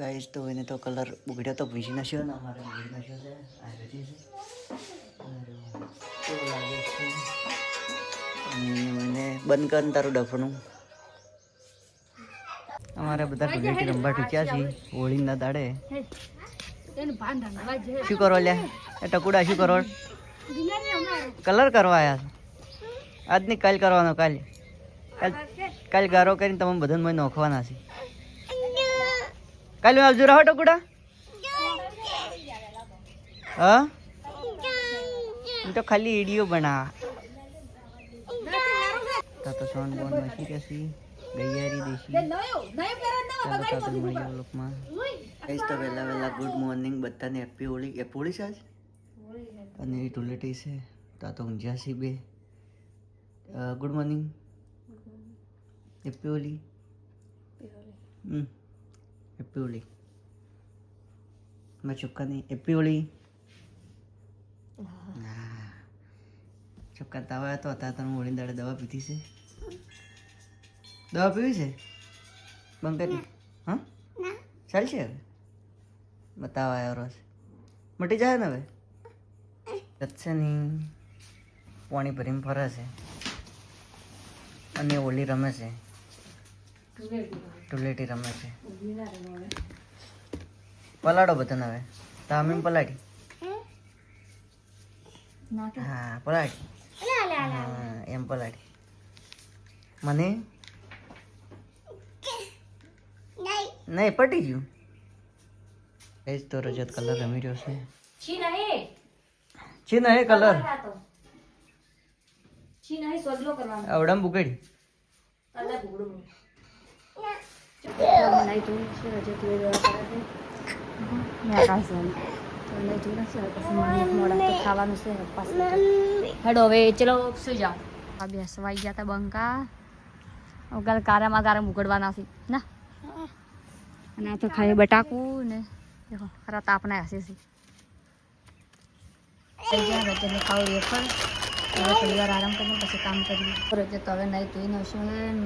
Guys તો એને તો કલર બગડ્યો તો ભીજી નાખ્યો ને અમારે ભીજી નાખ્યો છે આ રજી છે કેવું લાગે છે અને મને બંધ કર તારું ડફણું અમારે બધા ટુલેટી રમવા ટૂક્યા છે હોળીના દાડે શું કરો લ્યા એ ટકુડા શું કરો કલર કરવા આવ્યા આજ નહીં કાલ કરવાનો કાલ કાલ ગારો કરીને તમે બધાને મને નોખવાના છે કાલે આવજો રહો ટકુડા હા તો ખાલી વિડીયો બના તો સોન બોન નાખી રહેશે ગૈયારી દેશી લોકમાં કહીશ તો વહેલા વહેલા ગુડ મોર્નિંગ બધાને હેપી હોળી હેપી હોળી છે આજ અને ધૂળેટી છે તો ઊંઝા છે બે good morning happy Holi happy Holi મેં ચુપકા નહીં હેપી હોળી ચુપકા તાવા તો હતા તમે હોળી દાડે દવા પીધી છે દવા પીવી છે બંધ કરી હા ચાલશે હવે બતાવા આવ્યો રસ મટી જાય ને હવે છે નહીં પાણી ભરીને ફરે છે અને હોલી રમે છે ટુલેટી રમે છે પલાડો બધાને હવે તમે પલાડી હા પલાડી એમ પલાડી મને નહીં પટી ગયું એ જ તો રજત કલર રમી રહ્યો છે છી નહીં કલર આવડમ બુકેડી ખાવાનું છે હેડો હવે ચલો સુઈ જાઓ આ બે સવાઈ ગયા હતા બંકા અગર કારામાં કારા ઉઘડવાના છે ના અને આ તો ખાલી બટાકું ને દેખો ખરા તાપના હશે છે ખાવું વેફર હવે થોડી વાર આરામ કરીને પછી કામ કરીએ રોજે તો હવે નહીં ધોઈ નશો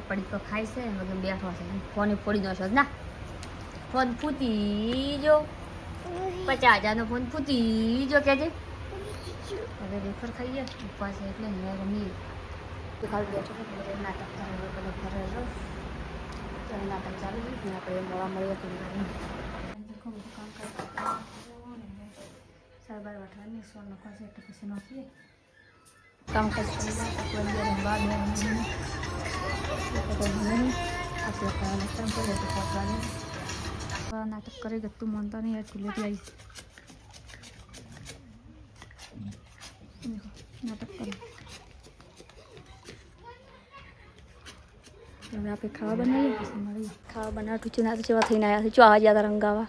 પડી તો ખાય છે વગર બેઠો છે ફોન ફોડી નશો ના ફોન ફૂટી જો 50,000 નો ફોન ફૂટી જો કે છે હવે વેફર ખાઈએ ઉપવાસ એટલે હવે રમીએ તો ખાલી બેઠો નાટક કરે બધો ફરે નાટક ચાલુ ને આપણે મળવા મળીએ થોડી વાર દેખો બધું કામ કરતા સારવાર વાટવાની સોન નખો છે એટલે પછી નાખીએ કામ કરતા નાટક કરી ગતું માનતા નહીં યાર ચૂલેટી આવી નાટક કરે હવે આપણે ખાવા બનાવીએ પછી મળીએ ખાવા બનાવતું છે ના તો જેવા થઈને આવ્યા છે જો આવા જ્યાં રંગાવા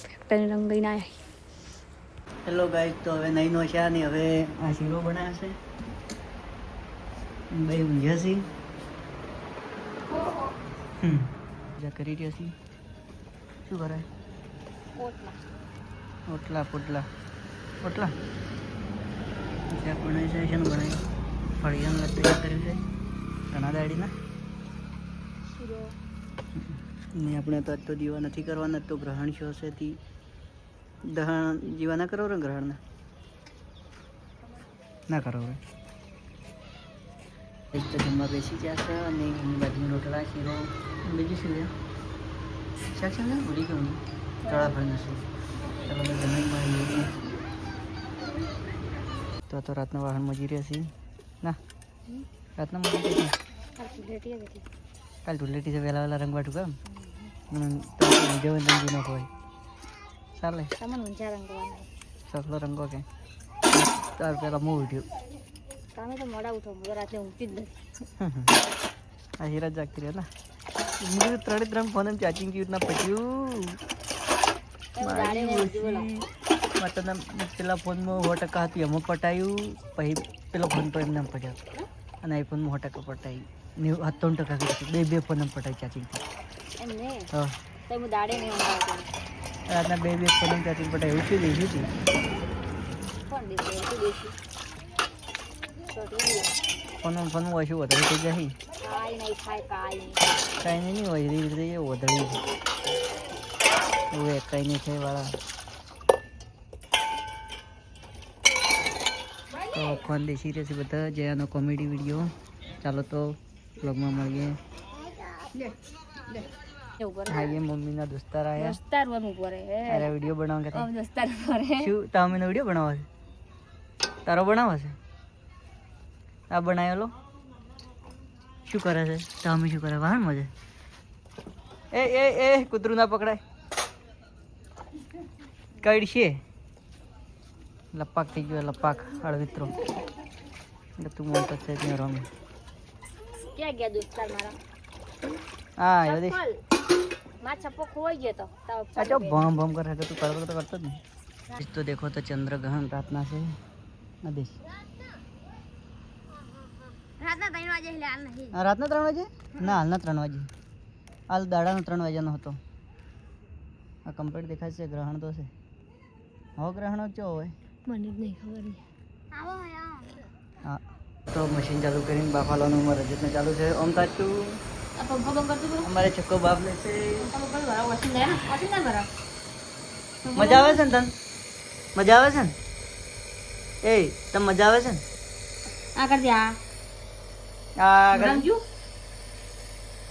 ફેક્ટરી રંગાઈને આવ્યા હેલો ગાઈસ તો હવે નહીં નો છે ને હવે આ શીરો બનાવ્યો છે બે ઊંઝા છે જા કરી રહ્યા છે શું કરે ઓટલા પોટલા ઓટલા જ્યાં બનાવી છે છે ને બનાવી ફળિયાનું તૈયાર કર્યું છે ઘણા દાડીના ને આપણે તો આજ તો દીવા નથી કરવાના તો ગ્રહણ શો છે તે દહન જીવા ના કરો ને ગ્રહણના ના કરો હવે એક તો જમવા બેસી ગયા છે અને એની બાજુમાં રોટલા શીરો બીજું શું લે શાક છે ને ભૂલી ગયું ચણા ફરી નથી ચાલો જમીન મળી તો રાતના વાહન મજી રહ્યા છીએ ના રાતના મજી રહ્યા કાલ ધૂળેટી છે વહેલા વહેલા રંગવાટું કામ જવન રંગી ન હોય ચાલે સકલો રંગો કે તાર પેલા હું ઉઠ્યું તમે તો મોડા ઉઠો હું રાત્રે ઊંઘતી જ નથી આ હીરા જાગતી રહ્યા ના મુझे 3 ફોન ચાર્જિંગ की इतना पच्યું મતલબ પેલા ફોનમાં 100% હતું એમાં પટાયું પછી પેલો ફોન તો એમને પડ્યો અને આઈફોનમાં 100% પટાયું 97% બે ફોન પટાઈ ચાર્જિંગથી હા રાતના બે ફોન ચાર્જિંગ પટાય એવું શું દેખ્યું હતું ફોન ઓછું વધારે થઈ જાય કાંઈ નહીં હોય એવી રીતે વધારી હવે કઈ નહીં છે વાળા. તો ફોન દેશી રહેશે બધા જયાનો કોમેડી વિડીયો. ચાલો તો બ્લોગમાં મળીએ. હા એ મમ્મીના દોસ્તાર આયા. દોસ્તાર બનવું પડે અરે વિડીયો બનાવવા કે દોસ્તાર કરે શું તામીનો વિડીયો બનાવવા છે? તારો બનાવવા છે? આ બનાવેલો શું કરે છે? તામી શું કરે? વાહન મજે. એ એ એ કૂતરું ના પકડાય. કઈડ છે લપાક થઈ ગયો. લપાક હળવિત્રો એટલે તું મોટો છે ત્યાં રમે. ક્યાં ગયા દોસ્તાર મારા? હા એ બધી માં છપ્પો ખોવાઈ ગયો તો આ ચો ભમ ભમ કરે છે. તું કરતો તો કરતો જ નહીં. તો દેખો તો ચંદ્રગ્રહણ રાતના છે. ના દેશ રાતના 3 વાગે એટલે હાલ નહીં. હા રાતના 3 વાગે? ના હાલના 3 વાગે. હાલ દાડાનો 3 વાગ્યાનો હતો. આ કમ્પ્લીટ દેખાય છે. ગ્રહણ તો છે. હવે ગ્રહણ ચો હોય મને જ નહીં ખબર. આવો હા તો મશીન ચાલુ કરીને બાફાલાનું અમારે રજતને ચાલુ છે. ઓમ તાચું આ પંખો બંધ કરતું કરો. અમારે છક્કો બાપ લે છે. પંખો બંધ ભરાવ વસી લે ને વસી ના ભરાવ. મજા આવે છે ને તને? મજા આવે છે ને? એ તને મજા આવે છે ને? આ કરી દે આ આ સમજુ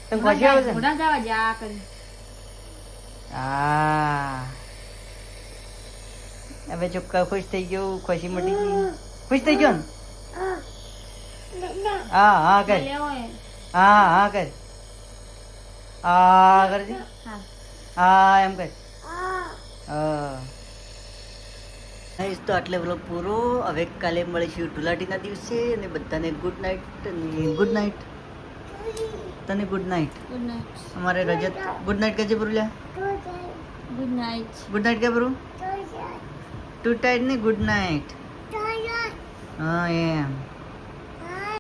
તને ખુશી આવે છે ને? ઘોડા જવા જા આ કરી. હા હવે ચોખ્ખા ખુશ થઈ ગયો. ખુશી મટી ગઈ. ખુશ થઈ ગયો ને? હા હા કર. લેવો એ હા હા કર. હા કરજે. હા હા એમ કર. હા તો આટલે બ્લોગ પૂરો. હવે કાલે મળીશું ધુલાટીના દિવસે. અને બધાને ગુડ નાઇટ. અને ગુડ નાઇટ તને ગુડ નાઇટ. Good night. અમારે રજત ગુડ નાઇટ કહેજે બરું લ્યા. Good night. ગુડ નાઇટ કે બરું? ટુ ટાઈટ ને ગુડ નાઇટ. હા એમ